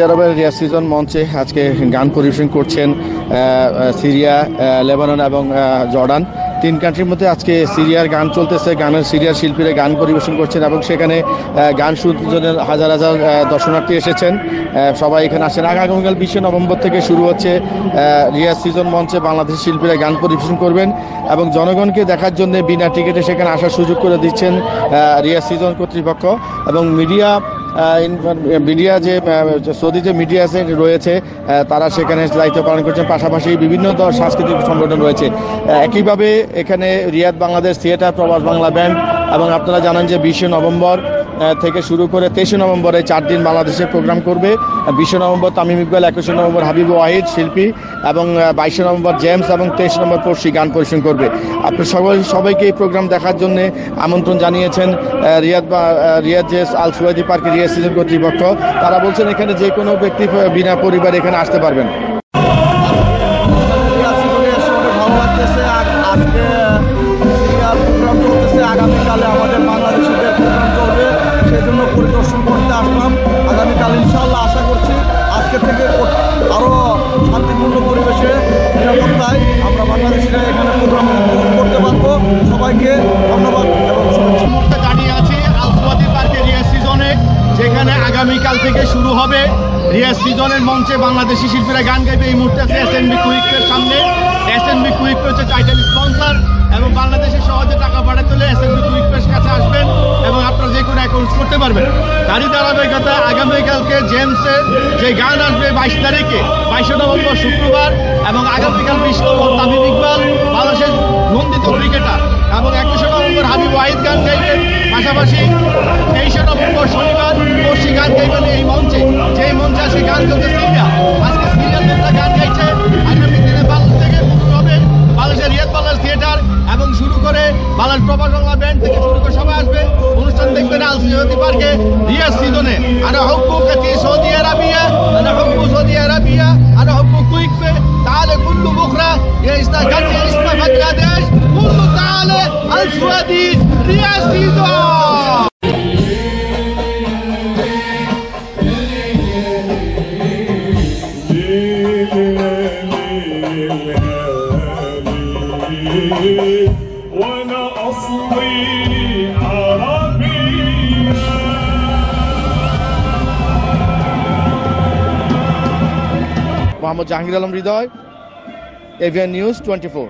আরবের রিয়াদ সিজন মঞ্চে আজকে গান পরিবেশন করছেন সিরিয়া, লেবানন এবং জর্ডান। তিন কান্ট্রির মধ্যে আজকে সিরিয়ার গান চলতেছে, গানের সিরিয়ার শিল্পীরা গান পরিবেশন করছেন এবং সেখানে গান শুনতে জন্য হাজার হাজার দর্শনার্থী এসেছেন। সবাই এখানে আসেন। আগামীকাল 20 নভেম্বর থেকে শুরু হচ্ছে রিয়াদ সিজন মঞ্চে বাংলাদেশি শিল্পীরা গান পরিবেশন করবেন এবং জনগণকে দেখার জন্য বিনা টিকিটে সেখানে আসার সুযোগ করে দিচ্ছেন রিয়াদ সিজন কর্তৃপক্ষ। এবং মিডিয়া যে সৌদি যে মিডিয়া রয়েছে তারা সেখানে দায়িত্ব পালন করছেন। পাশাপাশি বিভিন্ন সাংস্কৃতিক সংগঠন রয়েছে। একইভাবে এখানে রিয়াদ বাংলাদেশ থিয়েটার, প্রবাস বাংলা ব্যান্ড এবং আপনারা জানেন যে 20 নভেম্বর থেকে শুরু করে 23 নভেম্বরে 4 দিন বাংলাদেশে প্রোগ্রাম করবে। 20 নভেম্বর তামিম ইকবাল, 21 নভেম্বর হাবিব ওয়াহিদ শিল্পী এবং 22 নভেম্বর জেমস এবং 23 নভেম্বর পড়শি গান পরিবেশন করবে। আপনার সবাইকে এই প্রোগ্রাম দেখার জন্য আমন্ত্রণ জানিয়েছেন রিয়াদ যে আল সুয়াদি পার্কে রিয়াদ সিজন কর্তৃপক্ষ। তারা বলছেন এখানে যে কোনো ব্যক্তি বিনা পরিবারে এখানে আসতে পারবেন। আগামীকালে আমাদের বাংলাদেশিদের প্রোগ্রাম চলবে, সেই জন্য পরিদর্শন করতে আসলাম। আগামীকাল ইনশাআল্লাহ আশা করছি আজকে থেকে আরও শান্তিপূর্ণ পরিবেশে নিরাপত্তায় আমরা বাংলাদেশিরা এখানে প্রোগ্রাম করতে পারবো। সবাইকে ধন্যবাদ এবং শুভেচ্ছা। দাঁড়িয়ে আছি আল সুয়াদি পার্কে রিয়াদ সিজনে, যেখানে আগামীকাল থেকে শুরু হবে রিয়াদ সিজনের মঞ্চে বাংলাদেশি শিল্পীরা গান গাইবে। এই মুহূর্তে আছে এসএনবি কুইকের সামনে। এসএনবি কুইক হচ্ছে টাইটেল স্পন্সর এবং বাংলাদেশের সহজে টাকা পাঠাতে হলে এসএনবি কুইকের কাছে আসবেন এবং আপনারা যে কোনো অ্যাকাউন্টস করতে পারবেন। তারই ধারাবাহিকতা আগামীকালকে জেমসের যে গান আসবে 22 তারিখে, 22 নভেম্বর শুক্রবার, এবং আগামীকাল 20 নভেম্বর তামিম ইকবাল বাংলাদেশের নন্দিত ক্রিকেটার এবং 21 নভেম্বর হাবিব ওয়াহিদ গান গাইবেন। পাশাপাশি 23 নভেম্বর শনিবার পড়শি গান গাইবেন এই মঞ্চে, যে মঞ্চে আজকে গান চলছে সিরিয়া। আজকে সিরিয়ার লোকরা গান গাইছে। আগামী দিনে বাংলাদেশ থেকে শুরু হবে বাংলাদেশের রিয়াদ বাংলাদেশ থিয়েটার এবং শুরু করে বাংলাদেশ প্রবাস বাংলা ব্যান্ড থেকে শুরু করে সবাই আসবে। অনুষ্ঠান দেখবেন আল সুয়াদি পার্কে রিয়াদ সিজনে। আনা হুব্বু কাতি সৌদি আরবিয়া, আনা হুব্বু সৌদি আরবিয়া, আনা হুব্বু কুইক ফে তাহলে কুল্লু বুখরা ইসনা গান্ডি ইসনা বাংলাদেশ কুল্লু তাহলে আল সুয়াদি রিয়াদ সিজন। وانا اصلي عربي মোহাম্মদ জাহাঙ্গীর আলম হৃদয়, এভিএন নিউজ 24।